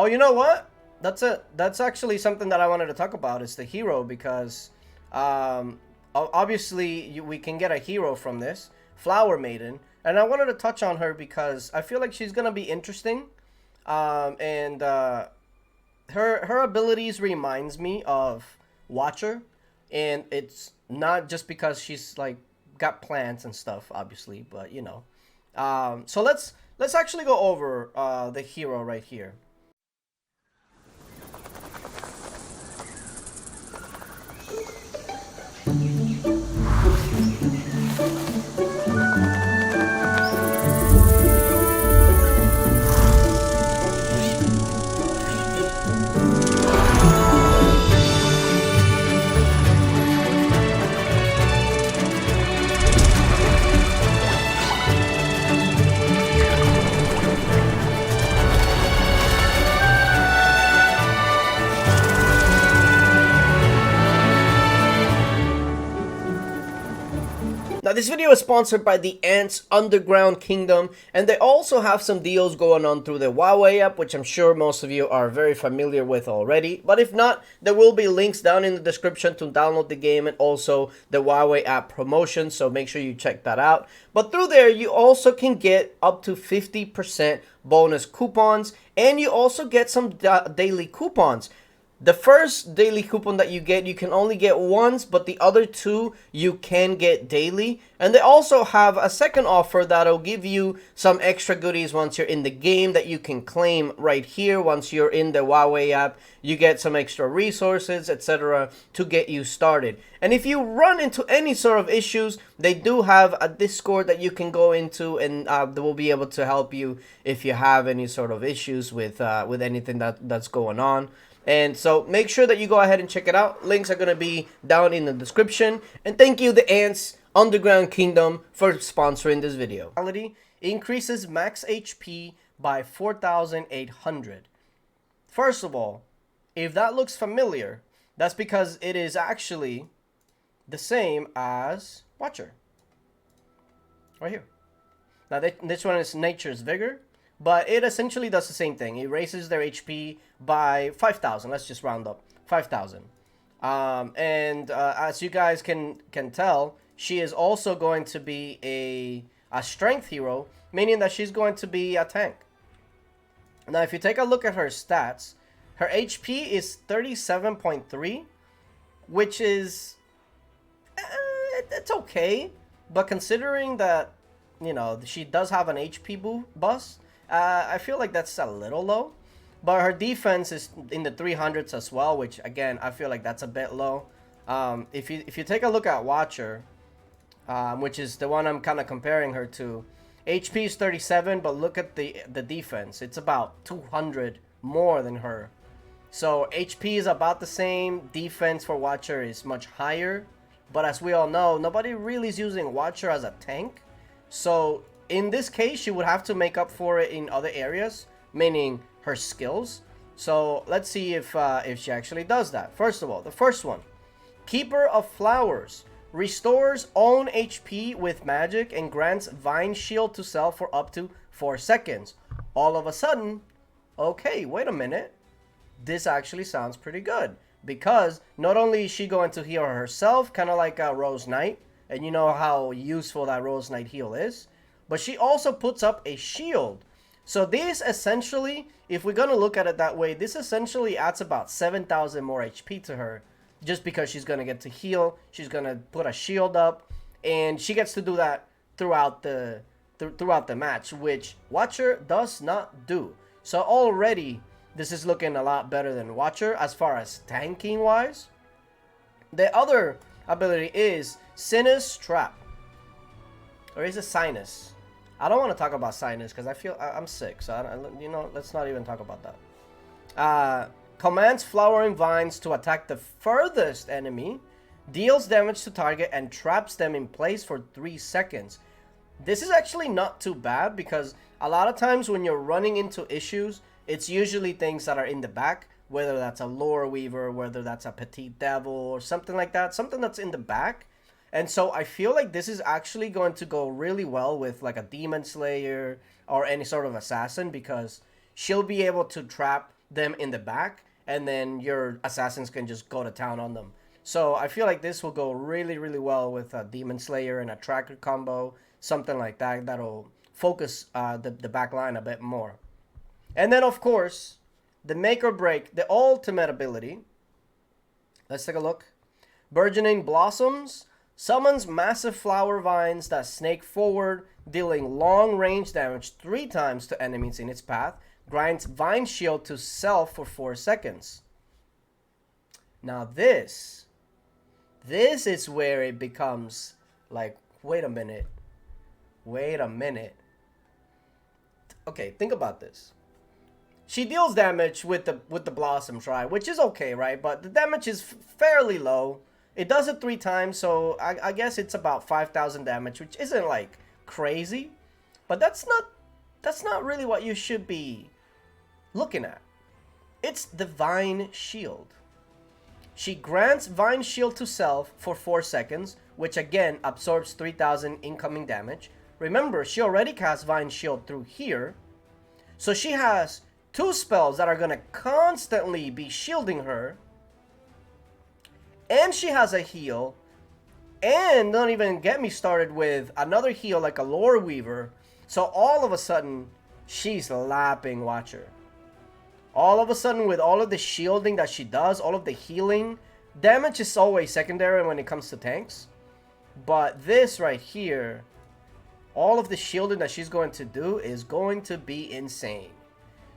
Oh, you know what? That's actually something that I wanted to talk about. Is the hero, because obviously we can get a hero from this Flower Maiden, and I wanted to touch on her because I feel like she's gonna be interesting. And her abilities reminds me of Watcher, and it's not just because she's like got plants and stuff, obviously, but you know. So let's actually go over the hero right here. Now, this video is sponsored by the Ants Underground Kingdom, and they also have some deals going on through the Huawei app, which I'm sure most of you are very familiar with already. But if not, there will be links down in the description to download the game and also the Huawei app promotion, so make sure you check that out. But through there, you also can get up to 50% bonus coupons, and you also get some daily coupons. The first daily coupon that you get, you can only get once, but the other two you can get daily. And they also have a second offer that'll give you some extra goodies once you're in the game that you can claim right here. Once you're in the Huawei app, you get some extra resources, etc. to get you started. And if you run into any sort of issues, they do have a Discord that you can go into, and they will be able to help you if you have any sort of issues with anything that's going on. And so make sure that you go ahead and check it out. Links are going to be down in the description. And thank you, the Ants Underground Kingdom, for sponsoring this video. Increases max HP by 4,800. First of all, if that looks familiar, that's because it is actually the same as Watcher. Right here. Now this one is Nature's Vigor. But it essentially does the same thing. It raises their HP by 5,000. Let's just round up. 5,000. As you guys can tell, she is also going to be a strength hero, meaning that she's going to be a tank. Now, if you take a look at her stats, her HP is 37.3, which is... it's okay. But considering that, you know, she does have an HP boost, I feel like that's a little low. But her defense is in the 300s as well, which again, I feel like that's a bit low. If you take a look at Watcher, which is the one I'm kind of comparing her to, HP is 37, but look at the defense. It's about 200 more than her. So HP is about the same. Defense for Watcher is much higher. But as we all know, nobody really is using Watcher as a tank. So in this case, she would have to make up for it in other areas, meaning her skills. So let's see if she actually does that. First of all, the first one, Keeper of Flowers, restores own HP with magic and grants Vine Shield to self for up to 4 seconds. All of a sudden, okay, wait a minute, this actually sounds pretty good, because not only is she going to heal herself, kind of like a Rose Knight, and you know how useful that Rose Knight heal is, but she also puts up a shield. So this essentially, if we're going to look at it that way, this essentially adds about 7,000 more HP to her, just because she's going to get to heal, she's going to put a shield up, and she gets to do that throughout the match, which Watcher does not do. So already, this is looking a lot better than Watcher as far as tanking wise. The other ability is Sinus Trap. Or is it Sinus? I don't want to talk about Sinus because I feel I'm sick. So, you know, let's not even talk about that. Commands flowering vines to attack the furthest enemy, deals damage to target, and traps them in place for 3 seconds. This is actually not too bad, because a lot of times when you're running into issues, it's usually things that are in the back, whether that's a Lore Weaver, whether that's a Petite Devil, or something like that, something that's in the back. And so I feel like this is actually going to go really well with like a Demon Slayer or any sort of assassin, because she'll be able to trap them in the back, and then your assassins can just go to town on them. So I feel like this will go really, really well with a Demon Slayer and a Tracker combo, something like that. That'll focus the back line a bit more. And then, of course, the make or break, the ultimate ability. Let's take a look. Burgeoning Blossoms summons massive flower vines that snake forward, dealing long-range damage 3 times to enemies in its path. Grants Vine Shield to self for 4 seconds. Now this is where it becomes like, wait a minute. Okay, think about this. She deals damage with the blossoms, right? Which is okay, right? But the damage is fairly low. It does it 3 times, so I guess it's about 5,000 damage, which isn't like crazy. But that's not really what you should be looking at. It's the Vine Shield. She grants Vine Shield to self for 4 seconds, which again absorbs 3,000 incoming damage. Remember, she already cast Vine Shield through here, so she has 2 spells that are going to constantly be shielding her. And she has a heal. And don't even get me started with another heal like a Lore Weaver. So all of a sudden, she's lapping Watcher. All of a sudden, with all of the shielding that she does, all of the healing, damage is always secondary when it comes to tanks. But this right here, all of the shielding that she's going to do is going to be insane.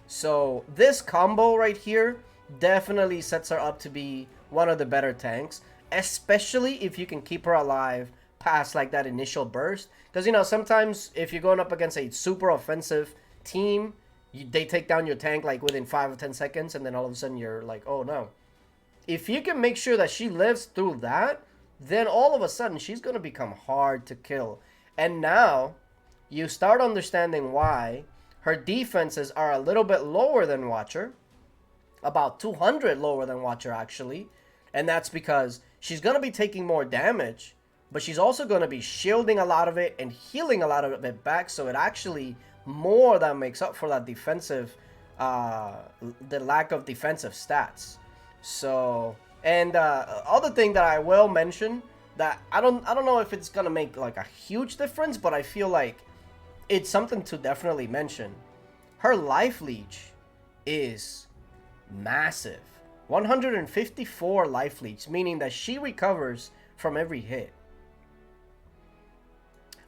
So this combo right here definitely sets her up to be one of the better tanks, especially if you can keep her alive past like that initial burst. Because, you know, sometimes if you're going up against a super offensive team, they take down your tank like within 5 or 10 seconds, and then all of a sudden you're like, oh no. If you can make sure that she lives through that, then all of a sudden she's going to become hard to kill. And now you start understanding why her defenses are a little bit lower than Watcher. About 200 lower than Watcher, actually. And that's because she's going to be taking more damage, but she's also going to be shielding a lot of it and healing a lot of it back. So it actually more than makes up for that defensive, the lack of defensive stats. So, and other thing that I will mention that I don't know if it's going to make like a huge difference, but I feel like it's something to definitely mention. Her life leech is massive. 154 life leech, meaning that she recovers from every hit.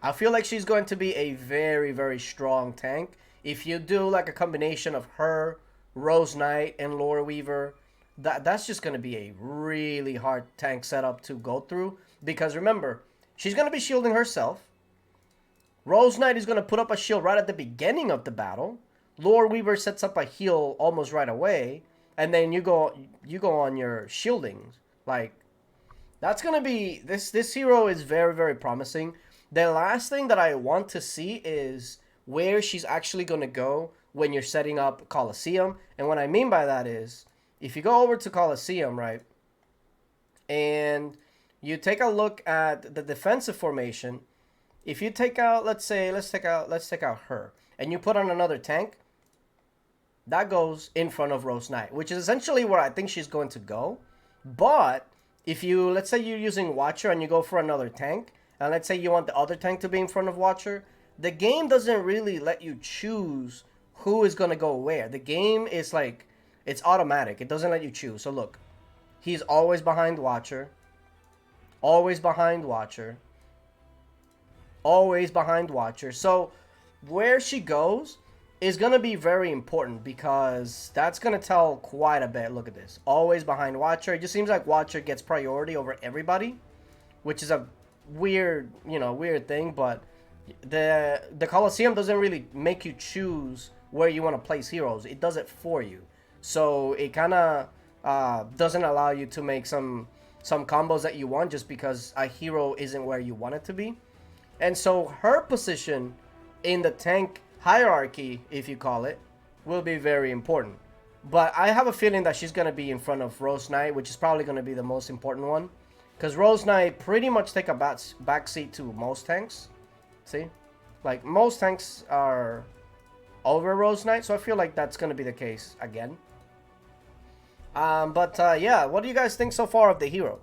I feel like she's going to be a very, very strong tank. If you do like a combination of her, Rose Knight, and Lore Weaver, that's just going to be a really hard tank setup to go through. Because remember, she's going to be shielding herself. Rose Knight is going to put up a shield right at the beginning of the battle. Lore Weaver sets up a heal almost right away. And then you go on your shielding. Like, that's going to be... This hero is very, very promising. The last thing that I want to see is where she's actually going to go when you're setting up Colosseum. And what I mean by that is, if you go over to Colosseum, right, and you take a look at the defensive formation, if you take out, let's take out her, and you put on another tank, that goes in front of Rose Knight, which is essentially where I think she's going to go. But if you, let's say you're using Watcher and you go for another tank, and let's say you want the other tank to be in front of Watcher, the game doesn't really let you choose who is going to go where. The game is like, it's automatic. It doesn't let you choose. So look, he's always behind Watcher, always behind Watcher, always behind Watcher. So where she goes is going to be very important, because that's going to tell quite a bit. Look at this. Always behind Watcher. It just seems like Watcher gets priority over everybody, which is a weird, weird thing. But the Colosseum doesn't really make you choose where you want to place heroes. It does it for you. So it kind of doesn't allow you to make some combos that you want just because a hero isn't where you want it to be. And so her position in the tank hierarchy, if you call it, will be very important. But I have a feeling that she's going to be in front of Rose Knight, which is probably going to be the most important one. Because Rose Knight pretty much take a backseat to most tanks. See? Like, most tanks are over Rose Knight, so I feel like that's going to be the case again. Yeah, what do you guys think so far of the hero?